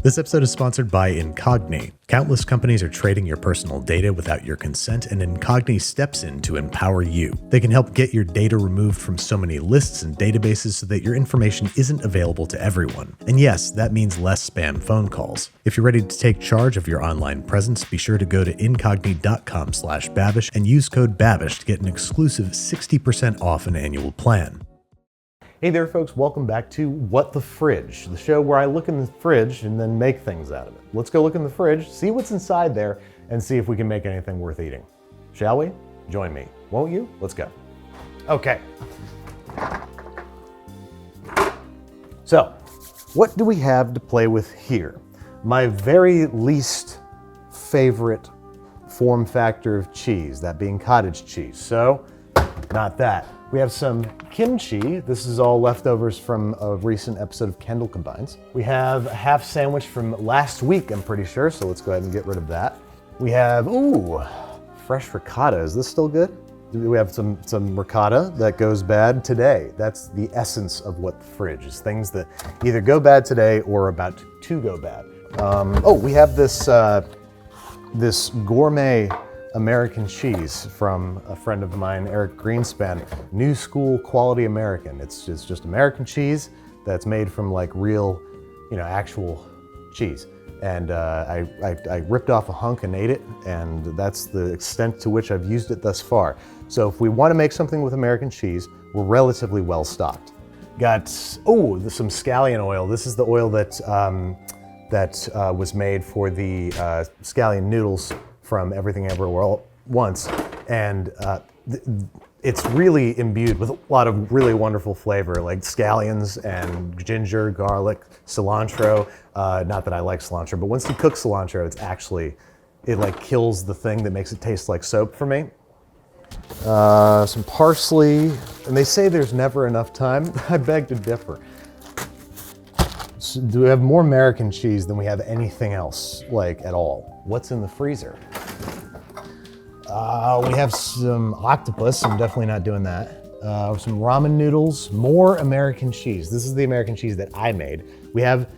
This episode is sponsored by Incogni. Countless companies are trading your personal data without your consent, and Incogni steps in to empower you. They can help get your data removed from so many lists and databases so that your information isn't available to everyone. And yes, that means less spam phone calls. If you're ready to take charge of your online presence, be sure to go to incogni.com/Babish and use code Babish to get an exclusive 60% off an annual plan. Hey there folks, welcome back to What the Fridge, the show where I look in the fridge and then make things out of it. Let's go look in the fridge, see what's inside there, and see if we can make anything worth eating. Shall we? Join me, won't you? Let's go. Okay. So, what do we have to play with here? My very least favorite form factor of cheese, that being cottage cheese. So, not that. We have some kimchi. This is all leftovers from a recent episode of Kendall Combines. We have a half sandwich from last week, I'm pretty sure, so let's go ahead and get rid of that. We have, fresh ricotta. Is this still good? We have some ricotta that goes bad today. That's the essence of What the Fridge is, things that either go bad today or are about to go bad. We have this gourmet American cheese from a friend of mine, Eric Greenspan, New School Quality American. It's just American cheese that's made from like real, actual cheese. And I ripped off a hunk and ate it, and that's the extent to which I've used it thus far. So if we want to make something with American cheese, we're relatively well stocked. Got, some scallion oil. This is the oil that was made for the scallion noodles from Everything Everywhere All at Once, and it's really imbued with a lot of really wonderful flavor, like scallions and ginger, garlic, cilantro. Not that I like cilantro, but once you cook cilantro, it like kills the thing that makes it taste like soap for me. Some parsley, and they say there's never enough time. I beg to differ. So do we have more American cheese than we have anything else, like at all? What's in the freezer? We have some octopus. I'm definitely not doing that. Some ramen noodles, more American cheese. This is the American cheese that I made. We have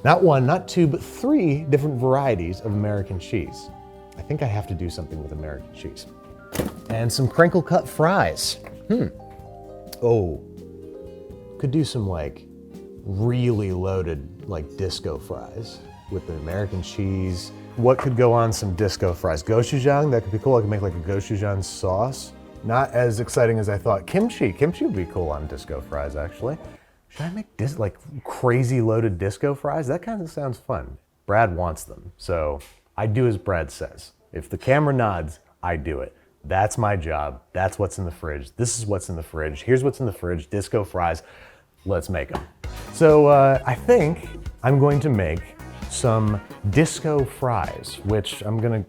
not one, not two, but 3 different varieties of American cheese. I think I have to do something with American cheese. And some crinkle cut fries. Could do some like really loaded like disco fries with the American cheese. What could go on some disco fries? Gochujang, that could be cool. I could make like a gochujang sauce. Not as exciting as I thought. Kimchi would be cool on disco fries, actually. Should I make like crazy loaded disco fries? That kind of sounds fun. Brad wants them, so I do as Brad says. If the camera nods, I do it. That's my job. That's what's in the fridge. This is what's in the fridge. Here's what's in the fridge, disco fries. Let's make them. So I think I'm going to make some disco fries, which I'm gonna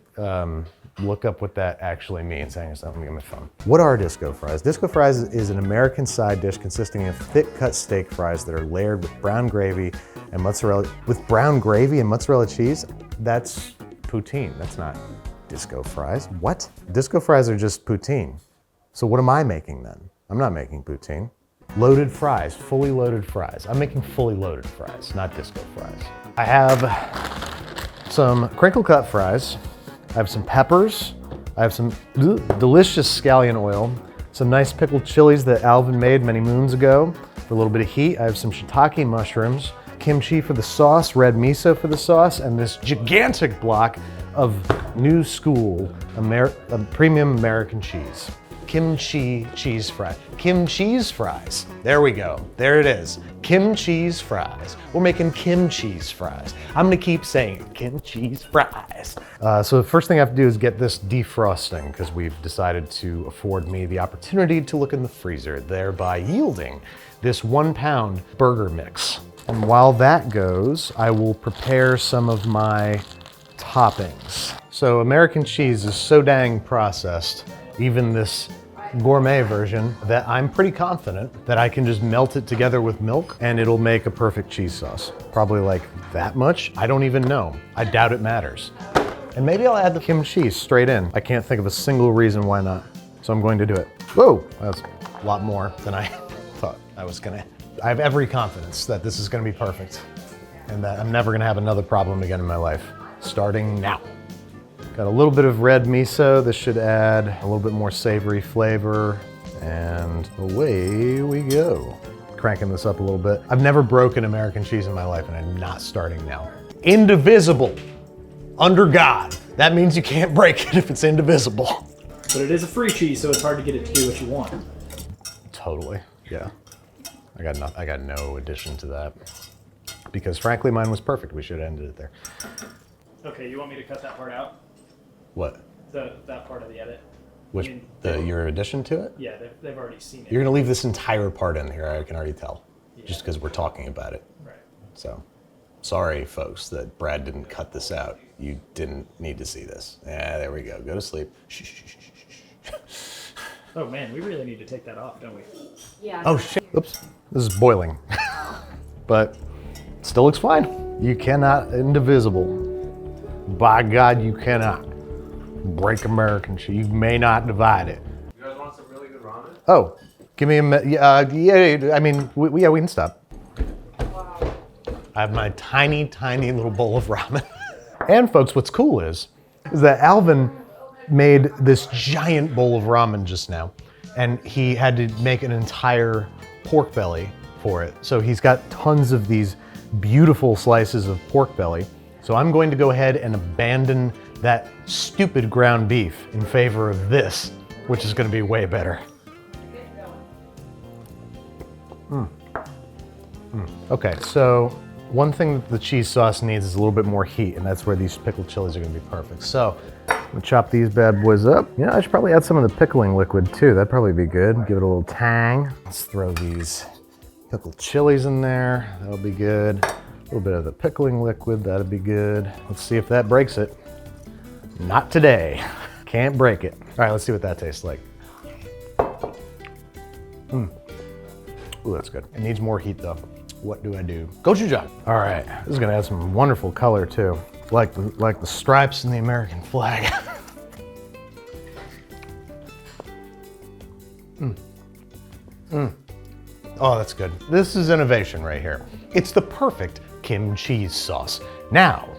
look up what that actually means. Hang on a second, let me get my phone. What are disco fries? Disco fries is an American side dish consisting of thick cut steak fries that are layered with brown gravy and mozzarella. With brown gravy and mozzarella cheese? That's poutine, that's not disco fries. What? Disco fries are just poutine. So what am I making then? I'm not making poutine. Loaded fries, fully loaded fries. I'm making fully loaded fries, not disco fries. I have some crinkle cut fries. I have some peppers. I have some delicious scallion oil, some nice pickled chilies that Alvin made many moons ago for a little bit of heat. I have some shiitake mushrooms, kimchi for the sauce, red miso for the sauce, and this gigantic block of New School premium American cheese. Kimchi cheese fries. Kimchi's fries. There we go. There it is. Kimchi's fries. We're making kimchi's fries. I'm gonna keep saying it. Kimchi's fries. So the first thing I have to do is get this defrosting because we've decided to afford me the opportunity to look in the freezer, thereby yielding this 1 pound burger mix. And while that goes, I will prepare some of my toppings. So American cheese is so dang processed, even this gourmet version, that I'm pretty confident that I can just melt it together with milk and it'll make a perfect cheese sauce. Probably like that much. I don't even know. I doubt it matters. And maybe I'll add the kimchi straight in. I can't think of a single reason why not. So I'm going to do it. Whoa, that's a lot more than I thought I was gonna. I have every confidence that this is gonna be perfect. and that I'm never gonna have another problem again in my life. Starting now. Got a little bit of red miso. This should add a little bit more savory flavor, and away we go. Cranking this up a little bit. I've never broken American cheese in my life, and I'm not starting now. Indivisible, under God. That means you can't break it if it's indivisible. But it is a free cheese, so it's hard to get it to do what you want. Totally, yeah. I got no addition to that. Because frankly, mine was perfect. We should have ended it there. Okay, you want me to cut that part out? What? That part of the edit? Which, your addition to it? Yeah, they've already seen it. You're gonna leave this entire part in here, I can already tell. Yeah. Just because we're talking about it. Right. So, sorry folks that Brad didn't cut this out. You didn't need to see this. Yeah, there we go. Go to sleep. Shh, shh, shh, shh, shh. Oh man, we really need to take that off, don't we? Yeah. Oh shit, oops. This is boiling. But it still looks fine. You cannot, indivisible. By God, you cannot break American cheese. You may not divide it. You guys want some really good ramen? Oh, give me a yeah, I mean, we can stop. Wow. I have my tiny, tiny little bowl of ramen. And folks, what's cool is that Alvin made this giant bowl of ramen just now, and he had to make an entire pork belly for it. So he's got tons of these beautiful slices of pork belly. So I'm going to go ahead and abandon that stupid ground beef in favor of this, which is going to be way better. Okay, so one thing that the cheese sauce needs is a little bit more heat, and that's where these pickled chilies are going to be perfect. So I'm going to chop these bad boys up. You know, I should probably add some of the pickling liquid too. That'd probably be good. Give it a little tang. Let's throw these pickled chilies in there. That'll be good. A little bit of the pickling liquid. That'd be good. Let's see if that breaks it. Not today. Can't break it. All right, let's see what that tastes like. Ooh, that's good. It needs more heat though. What do I do? Gochujang. All right, this is gonna add some wonderful color too, like the stripes in the American flag. Oh, that's good. This is innovation right here. It's the perfect kimchi sauce. Now,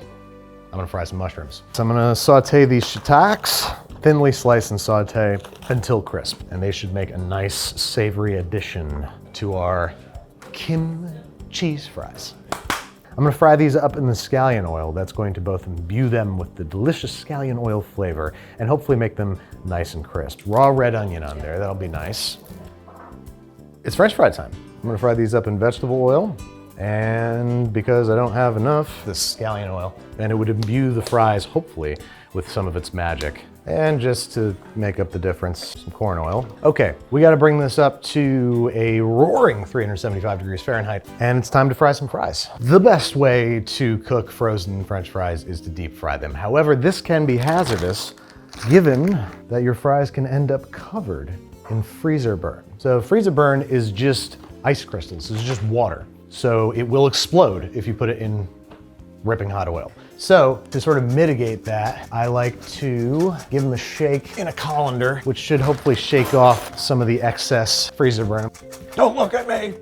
I'm gonna fry some mushrooms. So I'm gonna saute these shiitakes, thinly slice and saute until crisp. And they should make a nice savory addition to our kimchi fries. I'm gonna fry these up in the scallion oil. That's going to both imbue them with the delicious scallion oil flavor and hopefully make them nice and crisp. Raw red onion on there, that'll be nice. It's French fry time. I'm gonna fry these up in vegetable oil, and because I don't have enough, this scallion oil, and it would imbue the fries, hopefully, with some of its magic. And just to make up the difference, some corn oil. Okay, we gotta bring this up to a roaring 375 degrees Fahrenheit, and it's time to fry some fries. The best way to cook frozen French fries is to deep fry them. However, this can be hazardous, given that your fries can end up covered in freezer burn. So freezer burn is just ice crystals, it's just water. So it will explode if you put it in ripping hot oil. So to sort of mitigate that, I like to give them a shake in a colander, which should hopefully shake off some of the excess freezer burn. Don't look at me!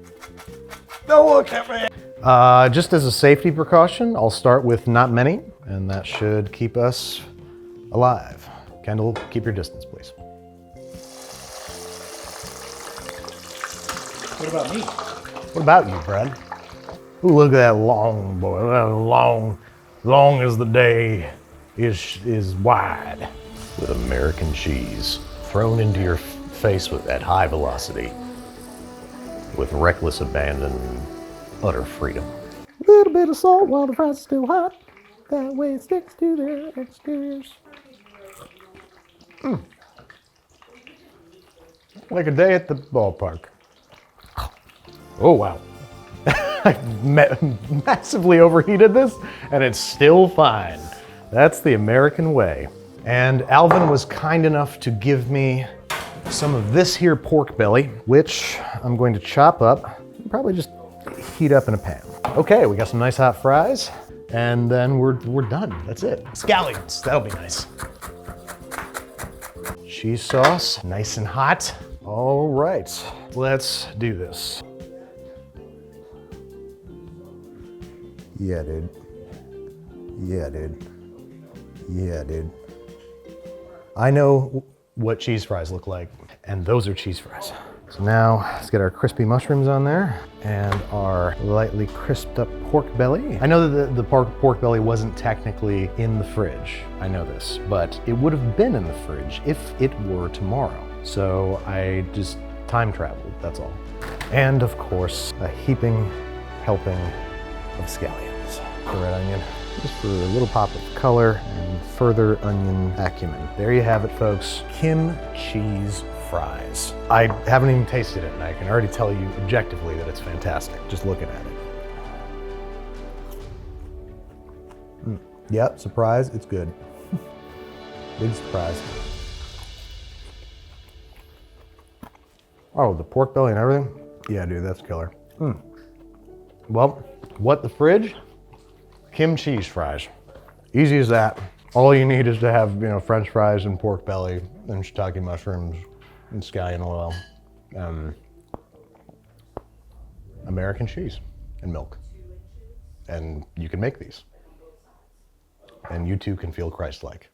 Don't look at me! Just as a safety precaution, I'll start with not many, and that should keep us alive. Kendall, keep your distance, please. What about me? What about you, Brad? Ooh, look at that long boy. Long as the day is wide. With American cheese thrown into your face at high velocity. With reckless abandon and utter freedom. A little bit of salt while the fries are still hot. That way it sticks to their exteriors. Like a day at the ballpark. Oh, wow. I massively overheated this, and it's still fine. That's the American way. And Alvin was kind enough to give me some of this here pork belly, which I'm going to chop up and probably just heat up in a pan. Okay, we got some nice hot fries, and then we're done. That's it. Scallions, that'll be nice. Cheese sauce, nice and hot. All right, let's do this. Yeah, dude. Yeah, dude. Yeah, dude. I know what cheese fries look like, and those are cheese fries. So now let's get our crispy mushrooms on there and our lightly crisped up pork belly. I know that the pork belly wasn't technically in the fridge. I know this, but it would have been in the fridge if it were tomorrow. So I just time traveled, that's all. And of course, a heaping helping of scallions. The red onion, just for a little pop of color and further onion acumen. There you have it, folks. Kimchi fries. I haven't even tasted it, and I can already tell you objectively that it's fantastic, just looking at it. Yep, surprise, it's good. Big surprise. Oh, the pork belly and everything? Yeah, dude, that's killer. Well, what the fridge? Kimchi fries. Easy as that. All you need is to have, French fries and pork belly and shiitake mushrooms and scallion oil, American cheese and milk. And you can make these. And you too can feel Christ-like.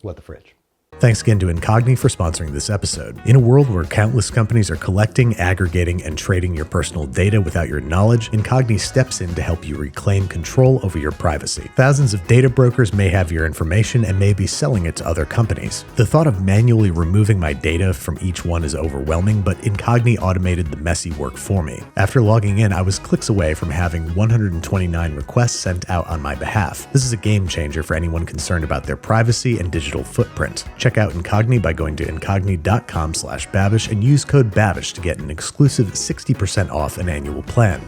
What the fridge? Thanks again to Incogni for sponsoring this episode. In a world where countless companies are collecting, aggregating, and trading your personal data without your knowledge, Incogni steps in to help you reclaim control over your privacy. Thousands of data brokers may have your information and may be selling it to other companies. The thought of manually removing my data from each one is overwhelming, but Incogni automated the messy work for me. After logging in, I was clicks away from having 129 requests sent out on my behalf. This is a game changer for anyone concerned about their privacy and digital footprint. Check out Incogni by going to incogni.com/Babish and use code Babish to get an exclusive 60% off an annual plan.